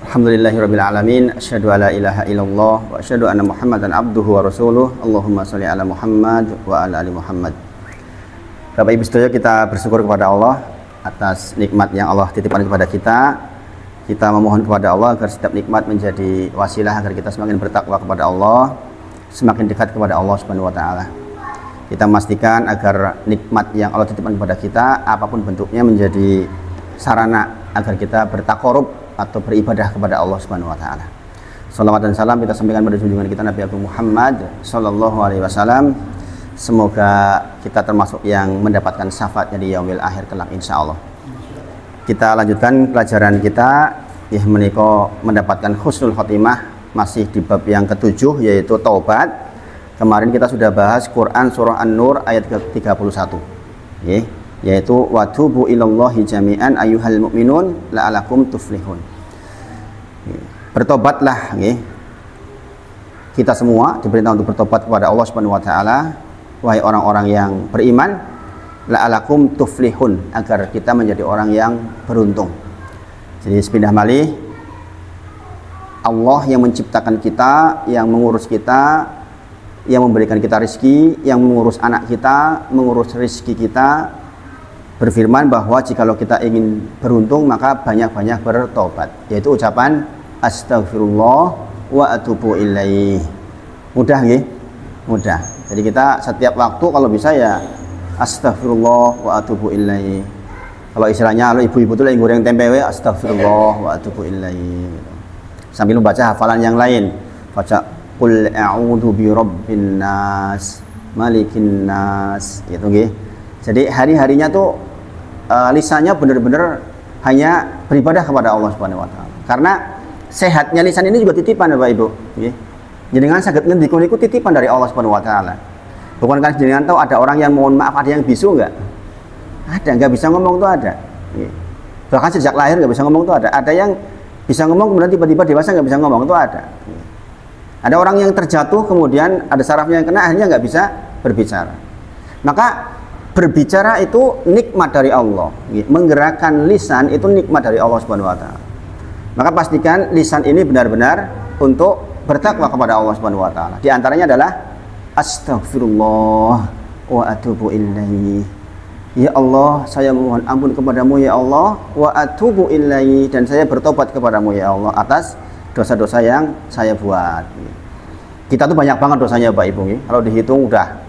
Alhamdulillahirabbil alamin, asyhadu alla ilaha illallah wa asyhadu anna Muhammadan abduhu wa rasuluh. Allahumma shalli ala Muhammad wa ala ali Muhammad. Bapak Ibu sekalian, kita bersyukur kepada Allah atas nikmat yang Allah titipkan kepada kita. Kita memohon kepada Allah agar setiap nikmat menjadi wasilah agar kita semakin bertakwa kepada Allah, semakin dekat kepada Allah Subhanahu wa taala. Kita memastikan agar nikmat yang Allah titipkan kepada kita apapun bentuknya menjadi sarana agar kita bertakarub atau beribadah kepada Allah Subhanahu wa taala. Shalawat dan salam kita sampaikan pada junjungan kita Nabi Agung Muhammad sallallahu alaihi wasallam. Semoga kita termasuk yang mendapatkan syafaatnya di yaumil akhir kelak insyaallah. Kita lanjutkan pelajaran kita menika mendapatkan husnul khotimah, masih di bab yang ketujuh yaitu taubat. Kemarin kita sudah bahas Quran surah An-Nur ayat ke-31. Yaitu watubu ilallahi jami'an ayyuhal mu'minun la'alakum tuflihun. Bertobatlah, kita semua diperintah untuk bertobat kepada Allah Subhanahu wa taala, wahai orang-orang yang beriman, la'alakum tuflihun, agar kita menjadi orang yang beruntung. Jadi sepindah malih, Allah yang menciptakan kita, yang mengurus kita, yang memberikan kita rezeki, yang mengurus anak kita, mengurus rezeki kita, berfirman bahwa jikalau kita ingin beruntung maka banyak-banyak bertobat, yaitu ucapan astagfirullah wa atubu ilaih. Mudah nggih? Mudah. Jadi kita setiap waktu kalau bisa ya astagfirullah wa atubu ilaih. Kalau istilahnya kalau ibu-ibu itu lagi goreng tempe, astagfirullah wa atubu ilaih. Sambil membaca hafalan yang lain. Baca qul a'udzu birabbin nas, malikin nas, gitu nggih. Jadi hari-harinya tuh lisannya benar-benar hanya beribadah kepada Allah Subhanahu wa taala. Karena sehatnya lisan ini juga titipan Bapak Ibu, nggih. Jenengan saged ngendika niku titipan dari Allah Subhanahu wa taala. Bukan kan jenengan tahu ada orang yang mohon maaf ada yang bisu enggak? Ada, enggak bisa ngomong tuh ada. Nggih. Bahkan sejak lahir enggak bisa ngomong tuh ada. Ada yang bisa ngomong kemudian tiba-tiba dewasa enggak bisa ngomong tuh ada. Nggih. Ada orang yang terjatuh kemudian ada sarafnya yang kena akhirnya enggak bisa berbicara. Maka berbicara itu nikmat dari Allah. Menggerakkan lisan itu nikmat dari Allah Subhanahu wa taala. Maka pastikan lisan ini benar-benar untuk bertakwa kepada Allah Subhanahu wa taala. Di antaranya adalah astagfirullah wa atubu ilaih. Ya Allah, saya memohon ampun kepadamu ya Allah, wa atubu ilaih, dan saya bertobat kepadamu ya Allah atas dosa-dosa yang saya buat. Kita tuh banyak banget dosanya Bapak Ibu. Kalau dihitung udah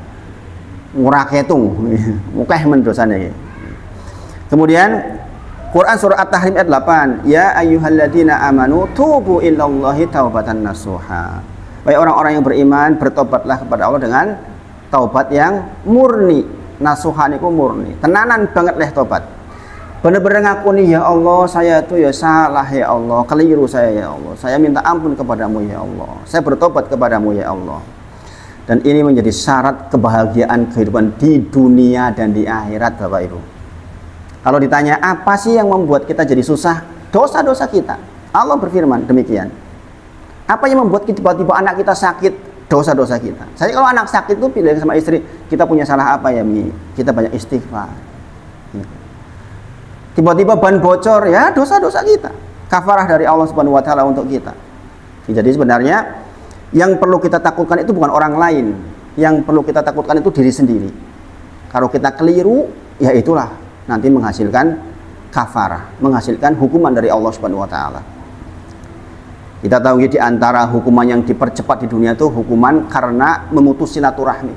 murah ketung, mukeh mendosanya. Kemudian Quran surah At-Tahrim ayat 8, ya ayyuhalladzina amanu tubu ilallahi taubatan nasuha. Wahai orang-orang yang beriman, bertobatlah kepada Allah dengan taubat yang murni. Nasuhan itu murni, tenanan banget leh tobat. Benar-benar ngakuni ya Allah, saya itu ya salah ya Allah, keliru saya ya Allah, saya minta ampun kepadamu ya Allah, saya bertobat kepadamu ya Allah. Dan ini menjadi syarat kebahagiaan kehidupan di dunia dan di akhirat Bapak Ibu. Kalau ditanya apa sih yang membuat kita jadi susah? Dosa-dosa kita. Allah berfirman demikian. Apa yang membuat tiba-tiba anak kita sakit? Dosa-dosa kita. Saya kalau anak sakit itu pilih sama istri, kita punya salah apa ya Mi? Kita banyak istighfar. Tiba-tiba ban bocor, ya dosa-dosa kita. Kafarah dari Allah Subhanahu wa taala untuk kita. Jadi sebenarnya yang perlu kita takutkan itu bukan orang lain. Yang perlu kita takutkan itu diri sendiri. Kalau kita keliru, ya itulah nanti menghasilkan kafarah, menghasilkan hukuman dari Allah Subhanahu wa taala. Kita tahu di antara hukuman yang dipercepat di dunia itu hukuman karena memutus silaturahmi.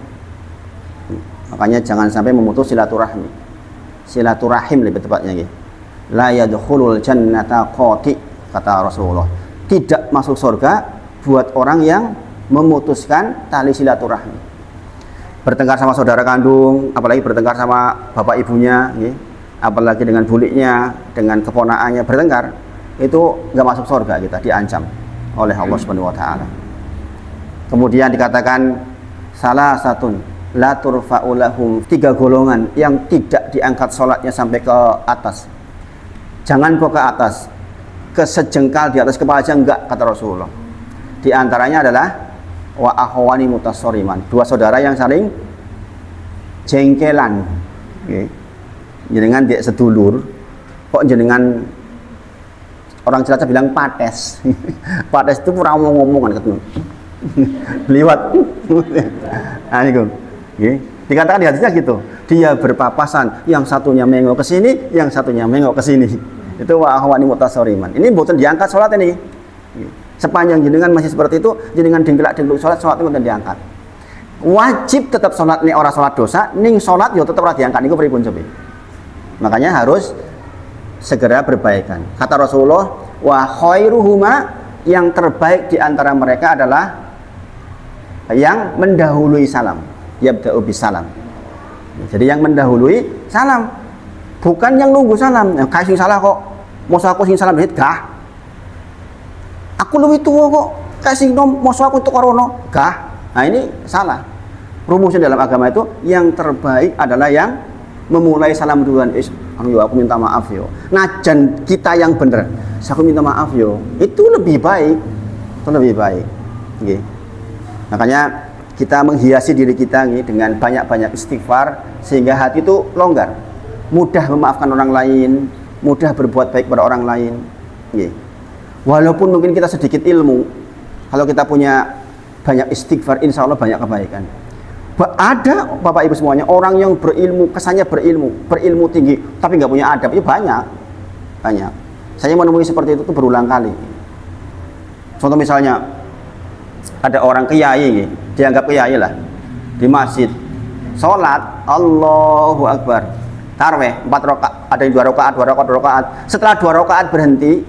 Makanya jangan sampai memutus silaturahmi. Silaturahim lebih tepatnya gitu. La yadkhulul jannata qati, kata Rasulullah. Tidak masuk surga buat orang yang memutuskan tali silaturahmi. Bertengkar sama saudara kandung, apalagi bertengkar sama bapak ibunya, apalagi dengan buliknya, dengan keponakannya bertengkar, itu nggak masuk surga, kita diancam oleh Allah Subhanahu wa taala. Kemudian dikatakan salah satun la turfa'u lahum, 3 golongan yang tidak diangkat sholatnya sampai ke atas. Jangan kok ke atas, ke sejengkal di atas kepala aja enggak, kata Rasulullah. Di antaranya adalah wa akhwani mutasoriman, 2 saudara yang saling jengkelan. Jenengan dia sedulur, kok jenengan Orang Cilacap bilang pates. Pates itu kurang mau ngomongan ketemu. Liwat. Nah, itu. Dikatakan di hadisnya gitu. Dia berpapasan, yang satunya mengok ke sini, yang satunya mengok ke sini. Itu wa ahwani mutasoriman. Ini mboten diangkat salat ini. Sepanjang jenengan masih seperti itu, jenengan dengkelak-dengkeluk salat itu mboten diangkat. Wajib tetap salat nih orang salat dosa, ning salat yo tetap ora diangkat niku pripun coba. Makanya harus segera berbaikan. Kata Rasulullah, wa khairuhuma, yang terbaik di antara mereka adalah yang mendahului salam. Yabda'u bisalam. Jadi yang mendahului salam, bukan yang nunggu salam. Kayak sing salah kok, masa aku sing salam gah. Aku lebih tua kok, kayak sing masa aku itu korono gah. Nah ini salah. Rumusnya dalam agama itu yang terbaik adalah yang memulai salam duluan. Aku minta maaf yo. Najan kita yang bener, aku minta maaf yo. Itu lebih baik, itu lebih baik. Okay. Makanya kita menghiasi diri kita dengan banyak-banyak istighfar sehingga hati itu longgar, mudah memaafkan orang lain, mudah berbuat baik pada orang lain. Walaupun mungkin kita sedikit ilmu, kalau kita punya banyak istighfar, insya Allah banyak kebaikan. Ada Bapak Ibu semuanya orang yang berilmu, kesannya berilmu tinggi, tapi nggak punya adab. Itu banyak. Saya menemui seperti itu tuh berulang kali. Contoh misalnya ada orang kiai, dianggap kiai lah, di masjid, sholat, Allahu Akbar, tarawih 4 rakaat, ada yang 2 rakaat. Setelah 2 rakaat berhenti,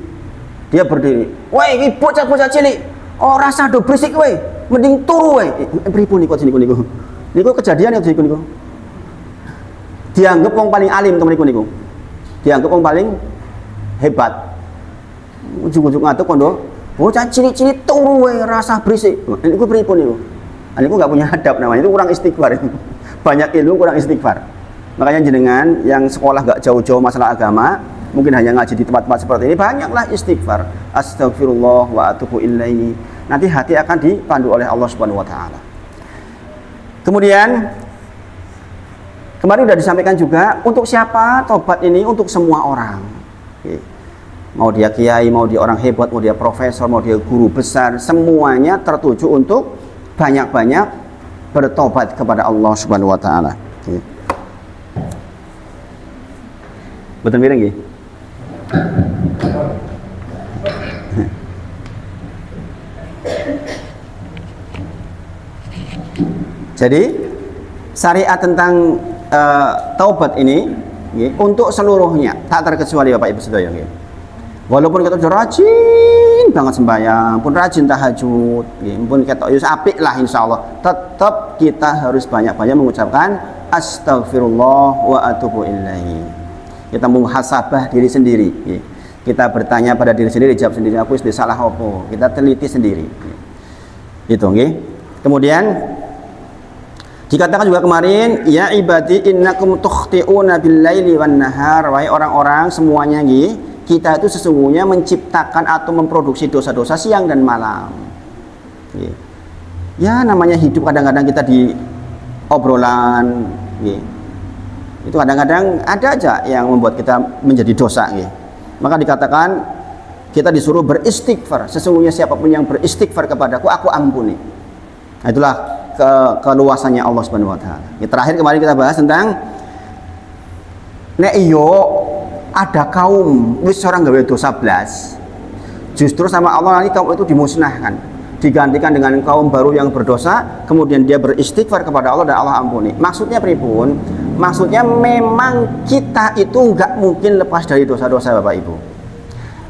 dia berdiri. Woi, ini bocah-bocah cilik, oh rasa do berisik, woi, mending turu, woi. Pripun niku sini niku. Niku kejadian itu niku. Dianggap wong paling alim temen niku. Dianggap wong paling hebat. Ujung-ujung ngatuk kondo. Bocah cilik-cilik turu we rasa berisik. Niku pripun niku? Niku enggak punya adab namanya, itu kurang istighfar. Banyak ilmu kurang istighfar. Makanya jenengan yang sekolah enggak jauh-jauh masalah agama, mungkin hanya ngaji di tempat-tempat seperti ini, banyaklah istighfar. Astagfirullah wa atubu ilaihi. Nanti hati akan dipandu oleh Allah Subhanahu wa taala. Kemudian kemarin sudah disampaikan juga untuk siapa tobat ini, untuk semua orang. Mau dia kiai, mau dia orang hebat, mau dia profesor, mau dia guru besar, semuanya tertuju untuk banyak-banyak bertobat kepada Allah Subhanahu wa taala. Betul mireng nggih? Jadi syariat tentang taubat ini untuk seluruhnya, tak terkecuali Bapak Ibu sedaya. Walaupun kita sudah rajin banget sembahyang, pun rajin tahajud, pun kita apik lah insyaallah, tetap kita harus banyak-banyak mengucapkan astagfirullah wa atubu ilaihi. Kita muhasabah diri sendiri. Kita bertanya pada diri sendiri, jawab sendiri, aku sudah salah apa? Kita teliti sendiri. Itu nggih. Kemudian dikatakan juga kemarin, ya ibadi innakum tukhti'una bil-laili wan-nahar, wahai orang-orang semuanya nggih, kita itu sesungguhnya menciptakan atau memproduksi dosa-dosa siang dan malam. Ya namanya hidup, kadang-kadang kita di obrolan, itu kadang-kadang ada aja yang membuat kita menjadi dosa. Maka dikatakan kita disuruh beristighfar. Sesungguhnya siapapun yang beristighfar kepadaku, aku ampuni. Nah, itulah keluasannya Allah Subhanahu wa taala. Terakhir kemarin kita bahas tentang nek iyo ada kaum wis orang gawe dosa blas, justru sama Allah nanti kaum itu dimusnahkan, digantikan dengan kaum baru yang berdosa, kemudian dia beristighfar kepada Allah dan Allah ampuni. Maksudnya pripun? Maksudnya memang kita itu nggak mungkin lepas dari dosa-dosa Bapak Ibu.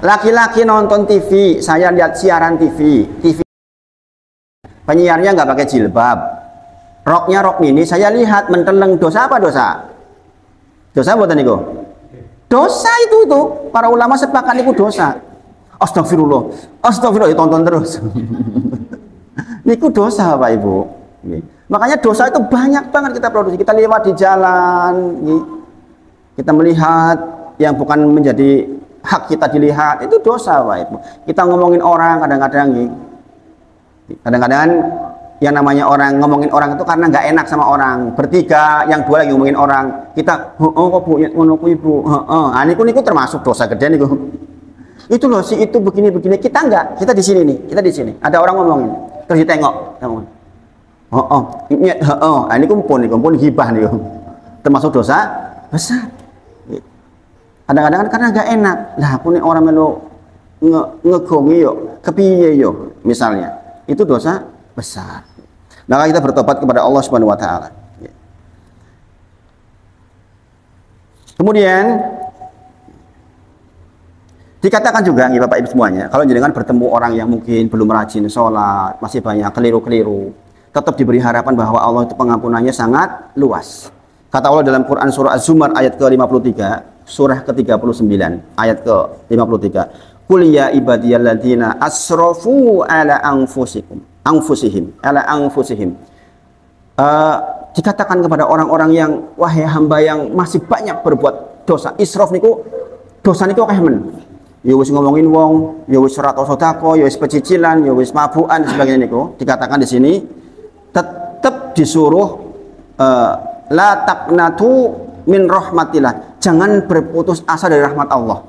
Laki-laki nonton TV, saya lihat siaran TV penyiarnya nggak pakai jilbab, roknya rok mini, saya lihat menteleng, dosa apa dosa? Dosa buatan itu? Dosa itu para ulama sepakat itu dosa. Astagfirullah, tonton terus. Niku dosa Bapak Ibu. Makanya dosa itu banyak banget kita produksi. Kita lewat di jalan, kita melihat yang bukan menjadi hak kita dilihat, itu dosa Bapak Ibu. Kita ngomongin orang kadang-kadang yang namanya orang ngomongin orang itu karena nggak enak sama orang, bertiga, yang dua lagi ngomongin orang, kita kok bu, ngono ku ibu, niku termasuk dosa gede niku. Itu loh si itu begini-begini. Kita enggak, kita di sini nih, kita di sini. Ada orang ngomongin, terus ditengok. Ini kumpul hibah nih. Termasuk dosa besar. Kadang-kadang kan karena enggak enak. Lah aku nih orang melu ngegongi yo, kepiye yo, misalnya. Itu dosa besar. Maka kita bertobat kepada Allah Subhanahu wa taala. Kemudian dikatakan juga nih Bapak Ibu semuanya, kalau jenengan bertemu orang yang mungkin belum rajin sholat, masih banyak keliru-keliru, tetap diberi harapan bahwa Allah itu pengampunannya sangat luas. Kata Allah dalam Quran surah Az-Zumar ayat ke-53, surah ke-39 ayat ke-53, Qul ya ibadiyalladzina asrafu ala anfusihim. Dikatakan kepada orang-orang yang, wahai hamba yang masih banyak berbuat dosa. Israf niku dosa niku akeh men. Ya wis ngomongin wong, ya wis ora tau sedekah, ya wis pecicilan, ya wis mabukan sebagainya niku. Dikatakan di sini tetap disuruh la taqnatu min rahmatillah. Jangan berputus asa dari rahmat Allah.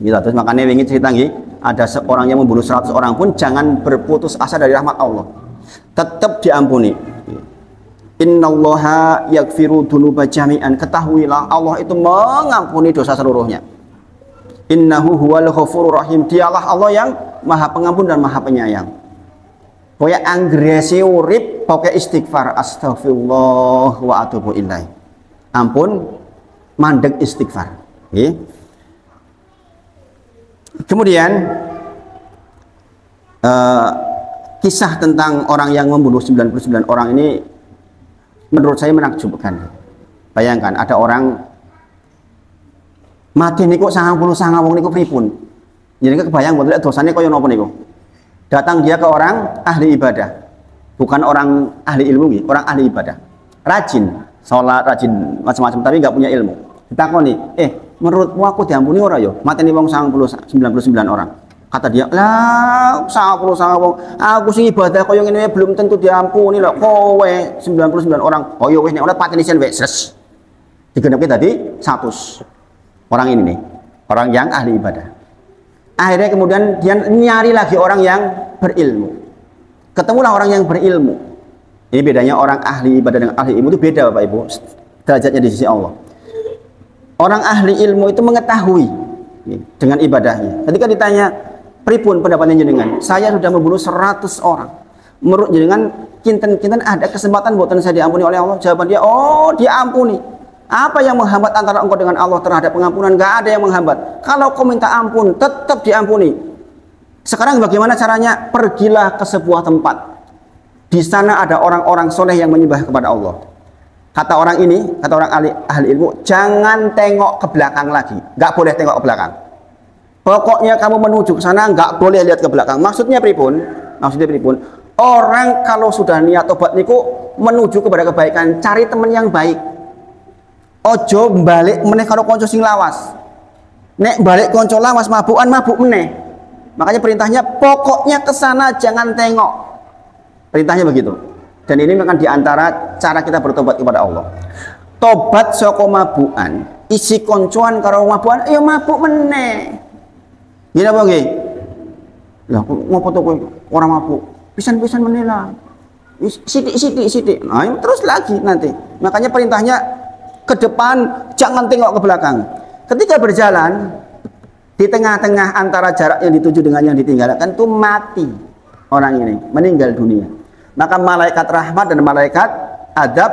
Gitu. Terus makanya wingi cerita nggih, ada seorang yang membunuh 100 orang pun jangan berputus asa dari rahmat Allah. Tetap diampuni. Innallaha yaghfiru dzunuba jami'an. Ketahuilah Allah itu mengampuni dosa seluruhnya. Innahu huwal ghafurur rahim. Dialah Allah yang Maha Pengampun dan Maha Penyayang. Pokoknya anggresi urip, pokoknya istighfar, astagfirullah wa atubu ilaih. Ampun, mandek istighfar. Okay. Kemudian kisah tentang orang yang membunuh 99 orang ini menurut saya menakjubkan. Bayangkan ada orang mati niku 99 wong niku pripun. Jadi kebayang betul dosanya kaya napa niku. Datang dia ke orang ahli ibadah. Bukan orang ahli ilmu nih, orang ahli ibadah. Rajin, sholat, rajin macam-macam tapi nggak punya ilmu. Ditakoni, menurutmu aku diampuni ora yo? Mateni wong 99 orang. Kata dia, lah 99 wong. Aku sing ibadah kaya ngene belum tentu diampuni lho. Kowe 99 orang. Oh yo wis nek ora pateni sen wis. Digenepke tadi 100. Orang ini nih, orang yang ahli ibadah. Akhirnya kemudian dia nyari lagi orang yang berilmu. Ketemulah orang yang berilmu. Ini bedanya orang ahli ibadah dengan ahli ilmu itu beda Bapak Ibu. Derajatnya di sisi Allah. Orang ahli ilmu itu mengetahui dengan ibadahnya. Ketika ditanya, pripun pendapatnya jenengan? Saya sudah membunuh 100 orang. Menurut jenengan, kinten-kinten ada kesempatan buatan saya diampuni oleh Allah? Jawaban dia, oh diampuni. Apa yang menghambat antara engkau dengan Allah terhadap pengampunan? Gak ada yang menghambat. Kalau kau minta ampun, tetap diampuni. Sekarang bagaimana caranya? Pergilah ke sebuah tempat. Di sana ada orang-orang soleh yang menyembah kepada Allah. Kata orang ini, kata orang ahli ilmu, jangan tengok ke belakang lagi. Gak boleh tengok ke belakang. Pokoknya kamu menuju ke sana, gak boleh lihat ke belakang. Maksudnya pripun? Orang kalau sudah niat tobat niku menuju kepada kebaikan, cari teman yang baik. Ojo balik meneh karo konco sing lawas. Nek balik konco lawas mabukan mabuk meneh. Makanya perintahnya pokoknya ke sana jangan tengok. Perintahnya begitu. Dan ini akan diantara cara kita bertobat kepada Allah. Tobat saka mabukan, isi koncoan karo mabukan, ya mabuk meneh. Gila apa nggih? Lah ngopo to kowe ora mabuk? Pisan-pisan meneh lah. Sithik. Nah, terus lagi nanti. Makanya perintahnya ke depan, jangan tengok ke belakang. Ketika berjalan di tengah-tengah antara jarak yang dituju dengan yang ditinggalkan itu mati orang ini, meninggal dunia. Maka malaikat rahmat dan malaikat adab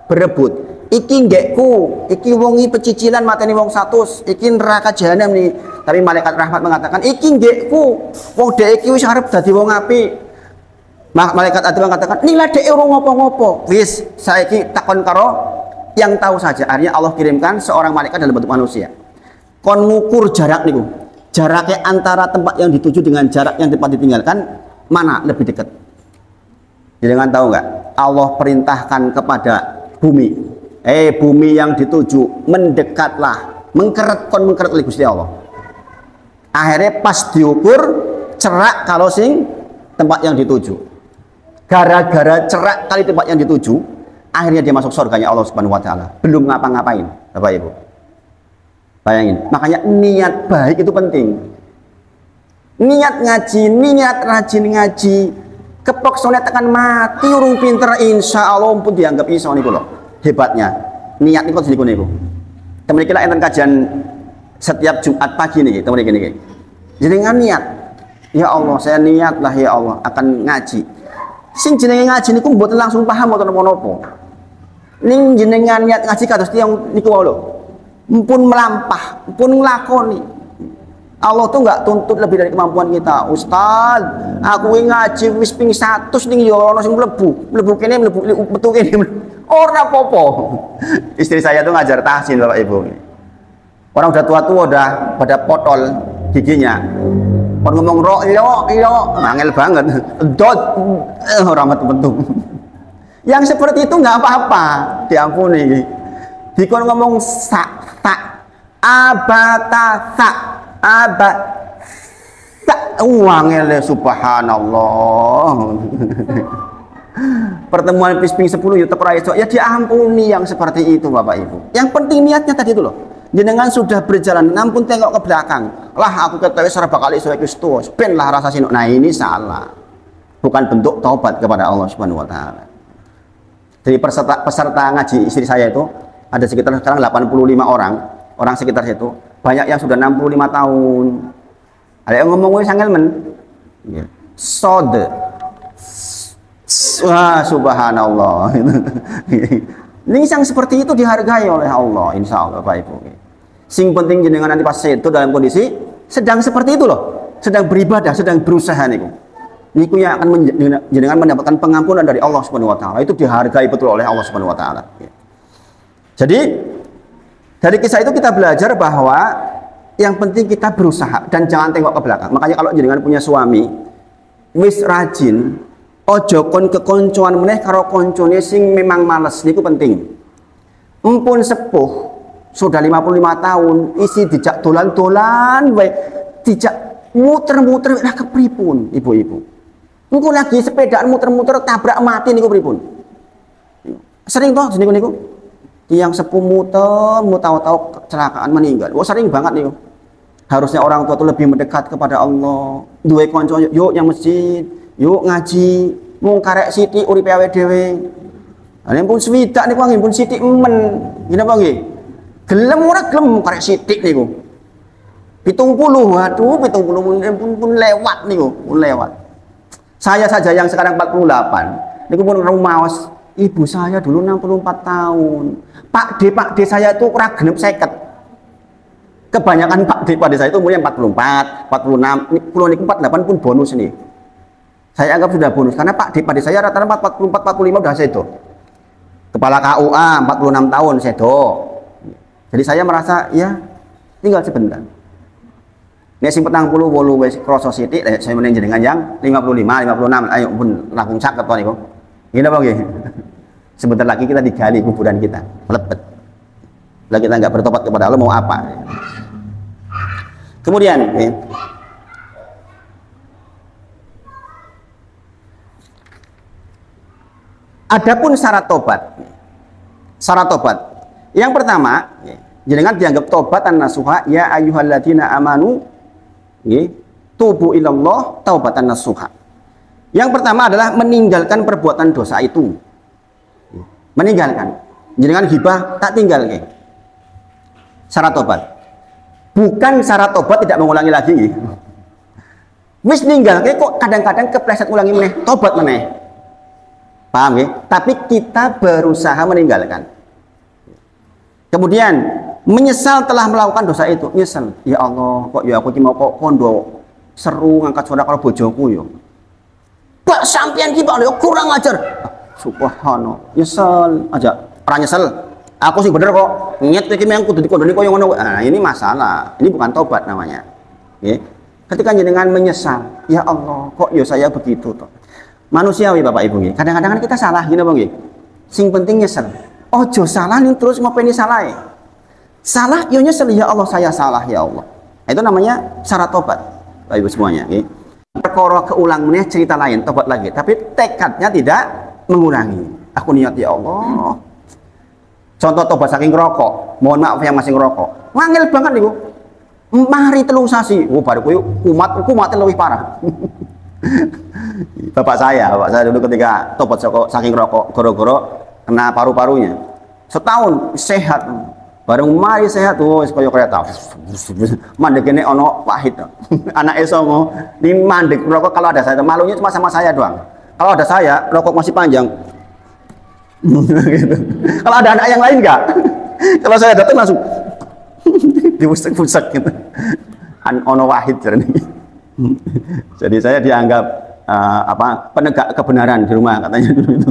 berebut. Iki nggekku, iki wongi pecicilan mateni wong 100, iki neraka jahanam nih. Tapi malaikat rahmat mengatakan, iki nggekku, wong dek iki wis arep dadi wong apik. Malaikat adab mengatakan, nila dek ora ngopo-ngopo. Wis saiki takon karo yang tahu saja. Akhirnya Allah kirimkan seorang malaikat dalam bentuk manusia. Kon ngukur jarak niku. Jaraknya antara tempat yang dituju dengan jarak yang tempat ditinggalkan mana lebih dekat? Jangan tahu nggak? Allah perintahkan kepada bumi. Bumi yang dituju mendekatlah, mengkeret oleh Gusti Allah. Akhirnya pas diukur cerak kalau sing tempat yang dituju. Gara-gara cerak kali tempat yang dituju, akhirnya dia masuk surganya Allah Subhanahu wa taala. Belum ngapa-ngapain, Bapak Ibu. Bayangin. Makanya niat baik itu penting. Niat ngaji, niat rajin ngaji, kepoksone tekan mati urung pinter insya Allah pun dianggap iso niku lho. Hebatnya niat niku niku niku. Temen iki lak enten kajian setiap Jumat pagi niki, temen iki niki. Jenengan niat, ya Allah saya niat lah ya Allah akan ngaji. Sing jenenge ngaji niku mboten langsung paham mboten napa-napa. Ning jenengan niat ngaji kados tiyang niku wae lho. Mpun melampah, mpun nglakoni. Allah tuh nggak tuntut lebih dari kemampuan kita. Ustaz, aku ngaji wis ping 100 ning yo ono sing mlebu kene mlebu metu kene. Ora apa-apa. Istri saya tuh ngajar tahsin Bapak Ibu. Orang udah tua-tua udah pada potol giginya. Orang ngomong ro yo angel banget. Dot ora metu-metu. Yang seperti itu nggak apa-apa, diampuni. Dikon ngomong sak tak abata sak aba tak uangnya subhanallah. Pertemuan pisping 10 tetap raiso ya diampuni yang seperti itu Bapak Ibu. Yang penting niatnya tadi itu loh. Jenengan sudah berjalan nampun tengok ke belakang lah aku ketahui secara bakal iso Kristus ben lah rasa sinuk. Nah ini salah, bukan bentuk taubat kepada Allah Subhanahu wa taala. Dari peserta ngaji istri saya itu ada sekitar sekarang 85 orang sekitar situ. Banyak yang sudah 65 tahun. Ada yang ngomong sangel men. Sode. Wah, subhanallah. Ini yang seperti itu dihargai oleh Allah, insya Allah Bapak Ibu. Sing penting jenengan nanti pas itu dalam kondisi sedang seperti itu loh, sedang beribadah, sedang berusaha niku. Niku yang akan jenengan mendapatkan pengampunan dari Allah Subhanahu wa taala. Itu dihargai betul oleh Allah Subhanahu wa taala. Jadi dari kisah itu kita belajar bahwa yang penting kita berusaha dan jangan tengok ke belakang. Makanya kalau jenengan punya suami wis rajin, ojo kon kekoncoan meneh karo koncone sing memang males niku penting. Empun sepuh sudah 55 tahun isi dijak dolan-dolan wae, dijak muter-muter lah kepripun ibu-ibu. Engko lagi sepedaan muter-muter tabrak mati niku pripun? Sering toh niku. Yang sepuh tahu kecelakaan meninggal. Wah sering banget nih. Harusnya orang tua itu lebih mendekat kepada Allah. Duwe konco yuk yang masjid, yuk ngaji, mung karek sithik uripe awake dhewe. Ane pun swidak niku nggih pun sithik men. Gini apa nggih? Gelem ora gelem karek sithik niku. 70 waduh 70 pun lewat niku, pun lewat. Saya saja yang sekarang 48. Niku pun rumaos. Ibu saya dulu 64 tahun. Pak D saya itu kurang genep 50. Kebanyakan Pak D saya itu umurnya 44, 46, pulau niku 48 pun bonus nih. Saya anggap sudah bonus karena Pak D saya rata-rata 44, 45 udah sedo. Kepala KUA 46 tahun sedo. Jadi saya merasa ya tinggal sebentar. Nek sing 40 wis kroso sithik saya meneng jenengan yang 55, 56 ayo pun langkung caket to niku. Gini apa nggih? Sebentar lagi kita digali kuburan kita, melepet. Lah kita nggak bertobat kepada Allah mau apa? Kemudian, adapun syarat tobat. Syarat tobat. Yang pertama, jenengan dianggap tobatan nasuha ya ayyuhalladzina amanu tubu ilallah taubatan nasuha. Yang pertama adalah meninggalkan perbuatan dosa itu. Meninggalkan. Jenengan gibah tak tinggal ke. Syarat tobat. Bukan syarat tobat tidak mengulangi lagi. Wis ninggal ke kok kadang-kadang kepleset ulangi meneh, tobat meneh. Paham ya? Tapi kita berusaha meninggalkan. Kemudian menyesal telah melakukan dosa itu. Nyesal. Ya Allah, kok ya aku mau kok kondo seru ngangkat suara kalau bojoku yo. Pak sampean ki Pak kurang ajar. Subhanallah. Nyesel aja. Ora nyesel. Aku sih bener kok. Nyet iki memang kudu dikondoni koyo ngono. Nah, ini masalah. Ini bukan tobat namanya. Nggih. Ketika jenengan menyesal, ya Allah, kok ya saya begitu toh. Manusiawi Bapak Ibu nggih. Kadang-kadang kita salah gini apa nggih? Sing penting nyesel. Ojo salah nih terus ngopeni salah. Salah yo nyesel ya Allah saya salah ya Allah. Itu namanya syarat tobat. Bapak Ibu semuanya nggih. Perkara keulang meneh cerita lain, tobat lagi. Tapi tekadnya tidak mengulangi. Aku niat ya Allah. Contoh tobat saking rokok. Mohon maaf yang masih ngerokok. Wangil banget niku. Mari telung sasi. Oh baru kowe kumat lebih parah. Bapak saya dulu ketika tobat saking rokok goro-goro kena paru-parunya. Setahun sehat. Bareng mari sehat kaya kereta. Mandek ini ono pahit. Anak songo ini mandek rokok kalau ada saya. Malunya cuma sama saya doang. Kalau ada saya rokok masih panjang. Gitu. Kalau ada anak yang lain enggak? Kalau saya datang langsung diusek-usek gitu. Ono wahid jadi saya dianggap penegak kebenaran di rumah katanya dulu itu.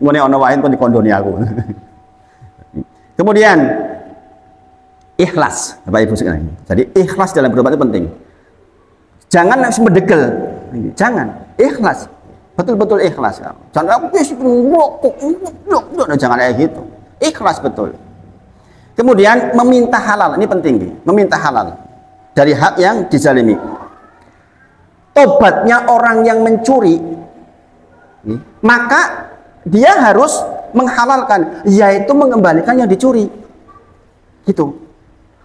Ngene ono wahid kok dikondoni aku. Kemudian ikhlas, Bapak Ibu sekalian. Jadi ikhlas dalam berobat itu penting. Jangan langsung mendegel. Jangan, ikhlas. Betul-betul ikhlas. Jangan aku jangan kayak gitu. Ikhlas betul. Kemudian meminta halal, ini penting, meminta halal dari hak yang dizalimi. Tobatnya orang yang mencuri, maka dia harus menghalalkan, yaitu mengembalikan yang dicuri. Gitu.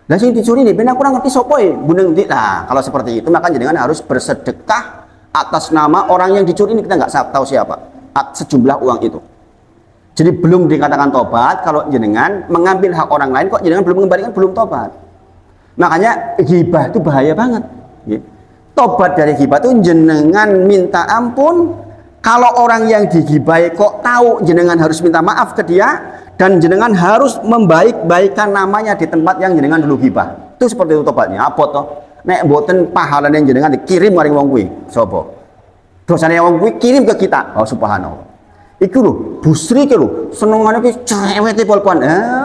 Dan yang dicuri nih, benar kurang ngerti sopoy, buneng di. Nah, kalau seperti itu maka jenengan harus bersedekah atas nama orang yang dicuri ini, kita nggak tahu siapa, sejumlah uang itu. Jadi belum dikatakan tobat kalau jenengan mengambil hak orang lain kok jenengan belum mengembalikan, belum tobat. Makanya ghibah itu bahaya banget. Tobat dari ghibah itu jenengan minta ampun. Kalau orang yang dighibahi kok tahu, jenengan harus minta maaf ke dia dan jenengan harus membaik-baikan namanya di tempat yang jenengan dulu ghibah. Itu seperti itu tobatnya. Apa toh? Nek mboten pahala yang jenengan dikirim maring wong kuwi. Sapa? Dosane wong kuwi kirim ke kita. Oh subhanallah. Iku lho, Busri ki lho, senengane ki cerewete pol-pol.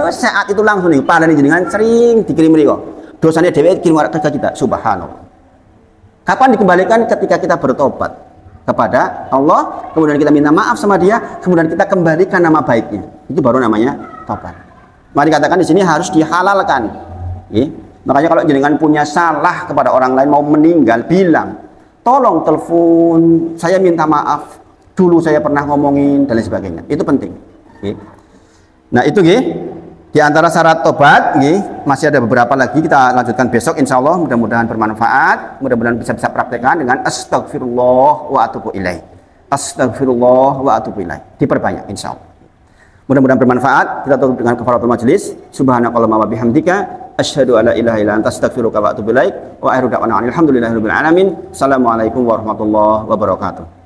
Saat itu langsung nih pahalane jenengan sering dikirim mriko. Dosane dhewe kirim ke kita. Subhanallah. Kapan dikembalikan? Ketika kita bertobat kepada Allah, kemudian kita minta maaf sama dia, kemudian kita kembalikan nama baiknya. Itu baru namanya tobat. Mari katakan di sini harus dihalalkan. Makanya kalau jenengan punya salah kepada orang lain mau meninggal, bilang, tolong telepon, saya minta maaf. Dulu saya pernah ngomongin dan lain sebagainya. Itu penting. Nah itu di antara syarat tobat, masih ada beberapa lagi, kita lanjutkan besok insya Allah. Mudah-mudahan bermanfaat, mudah-mudahan bisa praktekkan dengan astagfirullah wa atubu ilaih. Astagfirullah wa atubu ilaih. Diperbanyak insya Allah. Mudah-mudahan bermanfaat. Kita tutup dengan kafaratul majelis. Subhanakallahumma wa bihamdika asyhadu alla ilaha illa anta astaghfiruka wa atubu ilaik. Wa akhiru da'wana alhamdulillahirabbil alamin. Assalamualaikum warahmatullahi wabarakatuh.